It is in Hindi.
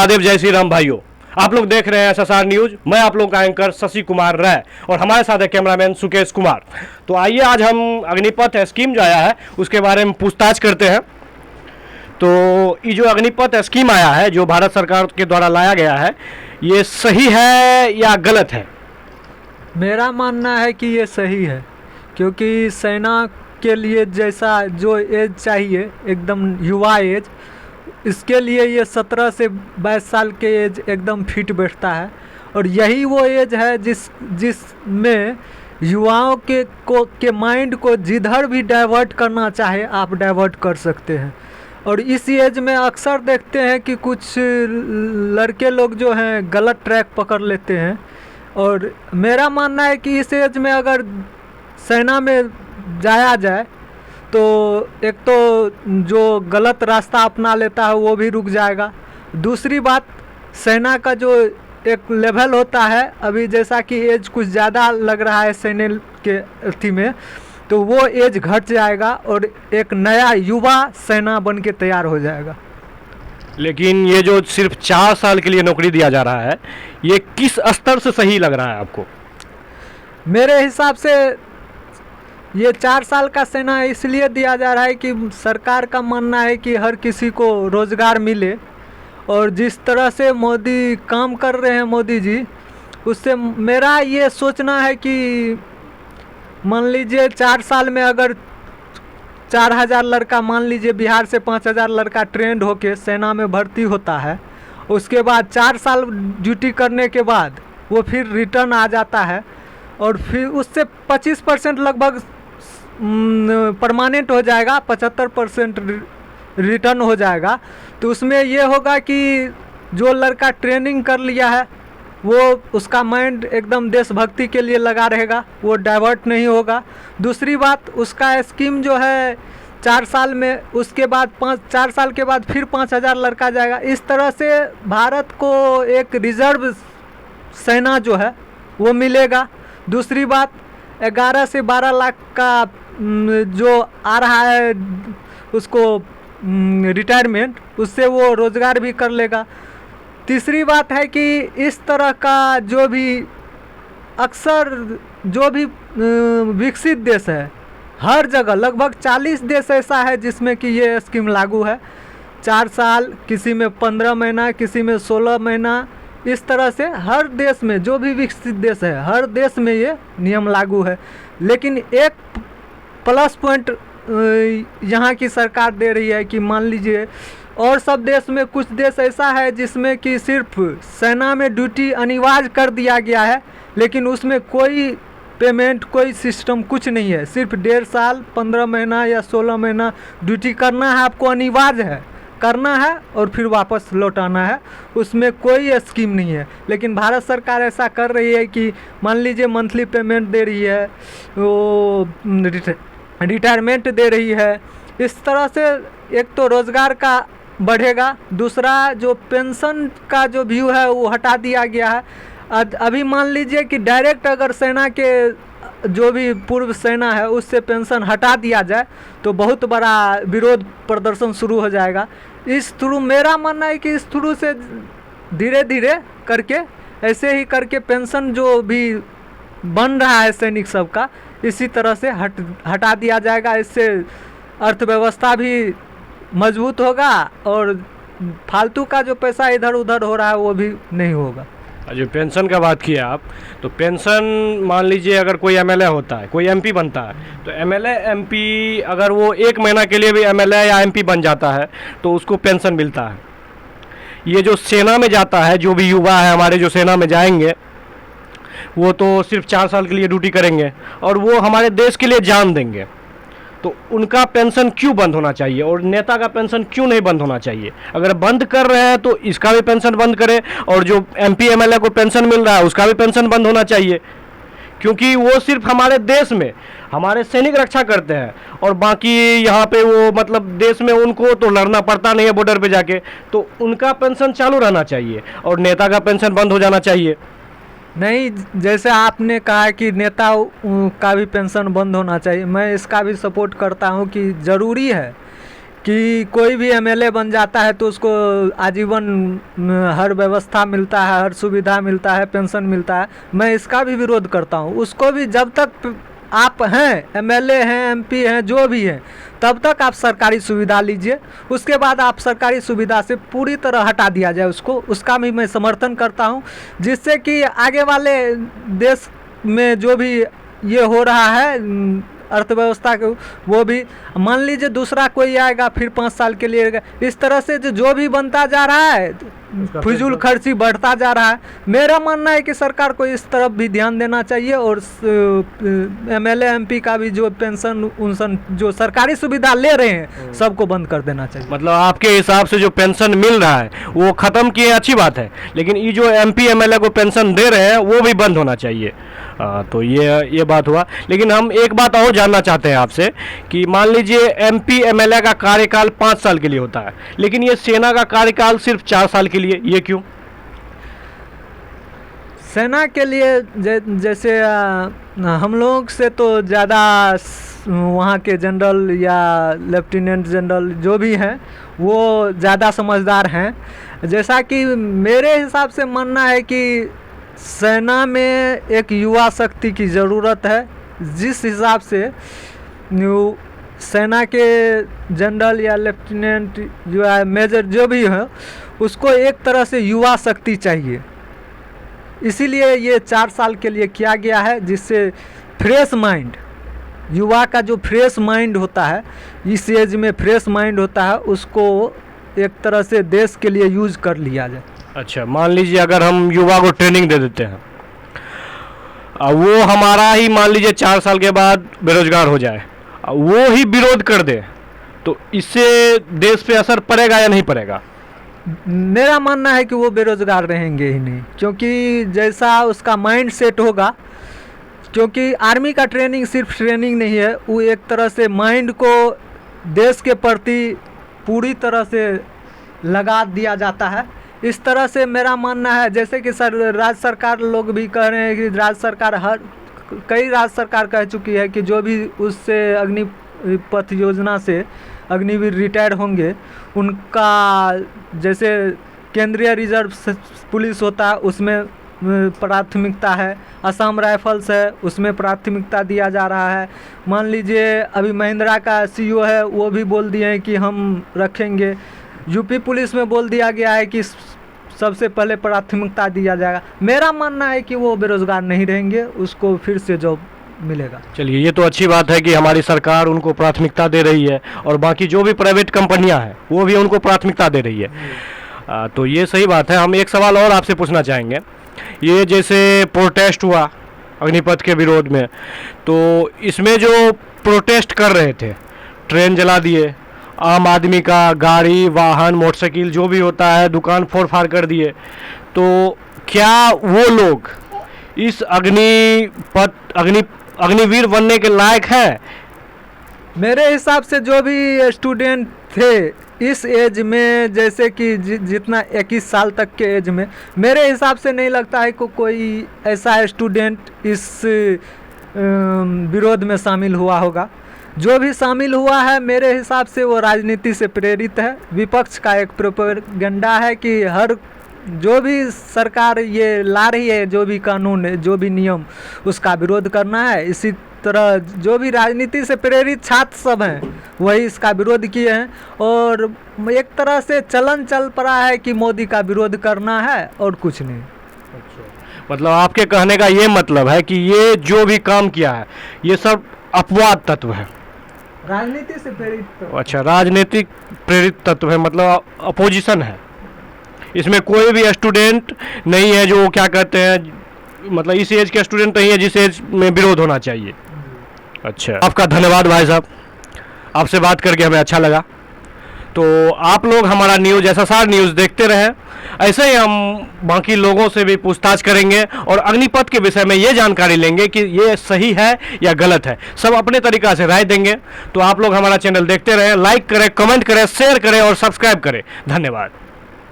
महादेव, जय श्री राम भाइयों। आप लोग देख रहे हैं SSR न्यूज। मैं आप लोग का एंकर शशि कुमार राय और हमारे साथ है कैमरामैन सुकेश कुमार। तो आइए आज हम अग्निपथ स्कीम जो आया है उसके बारे में पूछताछ करते हैं। तो ये जो अग्निपथ स्कीम आया है, जो भारत सरकार के द्वारा लाया गया है, ये सही है या गलत है? मेरा मानना है कि ये सही है, क्योंकि सेना के लिए जैसा जो एज चाहिए, एकदम युवा एज, इसके लिए ये 17 से 22 साल के एज एकदम फिट बैठता है। और यही वो एज है जिसमें युवाओं के माइंड को जिधर भी डाइवर्ट करना चाहे आप डाइवर्ट कर सकते हैं। और इस एज में अक्सर देखते हैं कि कुछ लड़के लोग जो हैं गलत ट्रैक पकड़ लेते हैं। और मेरा मानना है कि इस एज में अगर सेना में जाया जाए तो एक तो जो गलत रास्ता अपना लेता है वो भी रुक जाएगा। दूसरी बात, सेना का जो एक लेवल होता है, अभी जैसा कि एज कुछ ज़्यादा लग रहा है सेना के अर्थी में, तो वो एज घट जाएगा और एक नया युवा सेना बन के तैयार हो जाएगा। लेकिन ये जो सिर्फ 4 साल के लिए नौकरी दिया जा रहा है, ये किस स्तर से सही लग रहा है आपको? मेरे हिसाब से ये 4 साल का सेना इसलिए दिया जा रहा है कि सरकार का मानना है कि हर किसी को रोज़गार मिले। और जिस तरह से मोदी काम कर रहे हैं, मोदी जी, उससे मेरा ये सोचना है कि मान लीजिए 4 साल में अगर 4000 लड़का, मान लीजिए बिहार से 5000 लड़का ट्रेंड होके सेना में भर्ती होता है, उसके बाद 4 साल ड्यूटी करने के बाद वो फिर रिटर्न आ जाता है और फिर उससे 25% लगभग परमानेंट हो जाएगा, 75% रिटर्न हो जाएगा। तो उसमें ये होगा कि जो लड़का ट्रेनिंग कर लिया है वो उसका माइंड एकदम देशभक्ति के लिए लगा रहेगा, वो डाइवर्ट नहीं होगा। दूसरी बात, उसका स्कीम जो है 4 साल में, उसके बाद 4 साल के बाद फिर 5000 लड़का जाएगा। इस तरह से भारत को एक रिजर्व सेना जो है वो मिलेगा। दूसरी बात, 11 से 12 लाख का जो आ रहा है उसको रिटायरमेंट, उससे वो रोज़गार भी कर लेगा। तीसरी बात है कि इस तरह का जो भी अक्सर जो भी विकसित देश है, हर जगह लगभग 40 देश ऐसा है जिसमें कि ये स्कीम लागू है। 4 साल, किसी में 15 महीना, किसी में 16 महीना, इस तरह से हर देश में, जो भी विकसित देश है, हर देश में ये नियम लागू है। लेकिन एक प्लस पॉइंट यहाँ की सरकार दे रही है कि मान लीजिए और सब देश में, कुछ देश ऐसा है जिसमें कि सिर्फ सेना में ड्यूटी अनिवार्य कर दिया गया है, लेकिन उसमें कोई पेमेंट, कोई सिस्टम कुछ नहीं है। सिर्फ 1.5 साल, 15 महीना या 16 महीना ड्यूटी करना है, आपको अनिवार्य है, करना है और फिर वापस लौटाना है। उसमें कोई स्कीम नहीं है। लेकिन भारत सरकार ऐसा कर रही है कि मान लीजिए मंथली पेमेंट दे रही है, वो रिटायरमेंट दे रही है। इस तरह से एक तो रोज़गार का बढ़ेगा, दूसरा जो पेंशन का जो व्यू है वो हटा दिया गया है। अभी मान लीजिए कि डायरेक्ट अगर सेना के जो भी पूर्व सेना है उससे पेंशन हटा दिया जाए तो बहुत बड़ा विरोध प्रदर्शन शुरू हो जाएगा। इस थ्रू मेरा मानना है कि इस थ्रू से धीरे धीरे करके, ऐसे ही करके पेंशन जो भी बन रहा है सैनिक सबका, इसी तरह से हटा दिया जाएगा। इससे अर्थव्यवस्था भी मजबूत होगा और फालतू का जो पैसा इधर उधर हो रहा है वो भी नहीं होगा। जो पेंशन का बात किया आप, तो पेंशन मान लीजिए अगर कोई MLA होता है, कोई MP बनता है, तो MLA MP अगर वो 1 महीना के लिए भी MLA या MP बन जाता है तो उसको पेंशन मिलता है। ये जो सेना में जाता है, जो भी युवा है हमारे जो सेना में जाएंगे, वो तो सिर्फ 4 साल के लिए ड्यूटी करेंगे और वो हमारे देश के लिए जान देंगे। तो उनका पेंशन क्यों बंद होना चाहिए और नेता का पेंशन क्यों नहीं बंद होना चाहिए? अगर बंद कर रहे हैं तो इसका भी पेंशन बंद करें और जो MP MLA को पेंशन मिल रहा है उसका भी पेंशन बंद होना चाहिए, क्योंकि वो सिर्फ हमारे देश में हमारे सैनिक रक्षा करते हैं और बाकी यहाँ पे वो मतलब देश में उनको तो लड़ना पड़ता नहीं है बॉर्डर पे जाके, तो उनका पेंशन चालू रहना चाहिए और नेता का पेंशन बंद हो जाना चाहिए। नहीं, जैसे आपने कहा कि नेता का भी पेंशन बंद होना चाहिए, मैं इसका भी सपोर्ट करता हूं कि ज़रूरी है कि कोई भी एमएलए बन जाता है तो उसको आजीवन हर व्यवस्था मिलता है, हर सुविधा मिलता है, पेंशन मिलता है। मैं इसका भी विरोध करता हूँ। उसको भी जब तक आप हैं, एमएलए हैं, एमपी हैं, जो भी हैं, तब तक आप सरकारी सुविधा लीजिए। उसके बाद आप सरकारी सुविधा से पूरी तरह हटा दिया जाए उसको, उसका भी मैं समर्थन करता हूँ, जिससे कि आगे वाले देश में जो भी ये हो रहा है अर्थव्यवस्था के, वो भी मान लीजिए दूसरा कोई आएगा फिर 5 साल के लिए, इस तरह से जो भी बनता जा रहा है, फिजूल खर्ची बढ़ता जा रहा है। मेरा मानना है कि सरकार को इस तरफ भी ध्यान देना चाहिए और एमएलए एमपी का भी जो पेंशन उनसन जो सरकारी सुविधा ले रहे हैं सबको बंद कर देना चाहिए। मतलब आपके हिसाब से जो पेंशन मिल रहा है वो ख़त्म किए, अच्छी बात है, लेकिन ये जो एमपी एमएलए को पेंशन दे रहे हैं वो भी बंद होना चाहिए। तो ये बात हुआ। लेकिन हम एक बात और जानना चाहते हैं आपसे कि मान लीजिए एमपी एमएलए का कार्यकाल 5 साल के लिए होता है, लेकिन ये सेना का कार्यकाल सिर्फ 4 साल के लिए, ये क्यों? सेना के लिए जैसे हम लोग से तो ज़्यादा वहाँ के जनरल या लेफ्टिनेंट जनरल जो भी हैं वो ज़्यादा समझदार हैं। जैसा कि मेरे हिसाब से मानना है कि सेना में एक युवा शक्ति की ज़रूरत है। जिस हिसाब से सेना के जनरल या लेफ्टिनेंट या मेजर जो भी है उसको एक तरह से युवा शक्ति चाहिए, इसीलिए ये 4 साल के लिए किया गया है, जिससे फ्रेश माइंड, युवा का जो फ्रेश माइंड होता है, इस एज में फ्रेश माइंड होता है, उसको एक तरह से देश के लिए यूज कर लिया जाए। अच्छा, मान लीजिए अगर हम युवा को ट्रेनिंग दे देते हैं, वो हमारा ही मान लीजिए 4 साल के बाद बेरोजगार हो जाए, वो ही विरोध कर दे, तो इससे देश पे असर पड़ेगा या नहीं पड़ेगा? मेरा मानना है कि वो बेरोजगार रहेंगे ही नहीं, क्योंकि जैसा उसका माइंड सेट होगा, क्योंकि आर्मी का ट्रेनिंग सिर्फ ट्रेनिंग नहीं है, वो एक तरह से माइंड को देश के प्रति पूरी तरह से लगा दिया जाता है। इस तरह से मेरा मानना है, जैसे कि राज्य सरकार लोग भी कह रहे हैं कि राज्य सरकार कई राज्य सरकार कह चुकी है कि जो भी उससे अग्निपथ योजना से अग्निवीर रिटायर होंगे उनका, जैसे केंद्रीय रिजर्व पुलिस होता है उसमें प्राथमिकता है, असम राइफल्स है उसमें प्राथमिकता दिया जा रहा है। मान लीजिए अभी महिंद्रा का सीईओ है, वो भी बोल दिए हैं कि हम रखेंगे। यूपी पुलिस में बोल दिया गया है कि सबसे पहले प्राथमिकता दिया जाएगा। मेरा मानना है कि वो बेरोजगार नहीं रहेंगे, उसको फिर से जॉब मिलेगा। चलिए, ये तो अच्छी बात है कि हमारी सरकार उनको प्राथमिकता दे रही है और बाकी जो भी प्राइवेट कंपनियां हैं वो भी उनको प्राथमिकता दे रही है। तो ये सही बात है। हम एक सवाल और आपसे पूछना चाहेंगे, ये जैसे प्रोटेस्ट हुआ अग्निपथ के विरोध में, तो इसमें जो प्रोटेस्ट कर रहे थे, ट्रेन जला दिए, आम आदमी का गाड़ी वाहन मोटरसाइकिल जो भी होता है दुकान फोड़ फाड़ कर दिए, तो क्या वो लोग इस अग्निवीर बनने के लायक है? मेरे हिसाब से जो भी स्टूडेंट थे इस एज में, जैसे कि जितना 21 साल तक के एज में, मेरे हिसाब से नहीं लगता है को कोई ऐसा स्टूडेंट इस विरोध में शामिल हुआ होगा। जो भी शामिल हुआ है मेरे हिसाब से वो राजनीति से प्रेरित है। विपक्ष का एक प्रोपेगेंडा है कि हर जो भी सरकार ये ला रही है, जो भी कानून है, जो भी नियम, उसका विरोध करना है। इसी तरह जो भी राजनीति से प्रेरित छात्र सब हैं वही इसका विरोध किए हैं, और एक तरह से चलन चल पड़ा है कि मोदी का विरोध करना है और कुछ नहीं। मतलब आपके कहने का ये मतलब है कि ये जो भी काम किया है ये सब अपवाद तत्व है, राजनीति से प्रेरित तत्व। अच्छा, राजनीतिक प्रेरित तत्व है, मतलब अपोजिशन है। इसमें कोई भी स्टूडेंट नहीं है जो क्या कहते हैं, मतलब इस एज के स्टूडेंट नहीं है जिस एज में विरोध होना चाहिए। अच्छा, आपका धन्यवाद भाई साहब, आपसे बात करके हमें अच्छा लगा। तो आप लोग हमारा न्यूज़ SSR न्यूज़ देखते रहें, ऐसे ही हम बाकी लोगों से भी पूछताछ करेंगे और अग्निपथ के विषय में ये जानकारी लेंगे कि ये सही है या गलत है, सब अपने तरीक़ा से राय देंगे। तो आप लोग हमारा चैनल देखते रहें, लाइक करें, कमेंट करें, शेयर करें और सब्सक्राइब करें। धन्यवाद।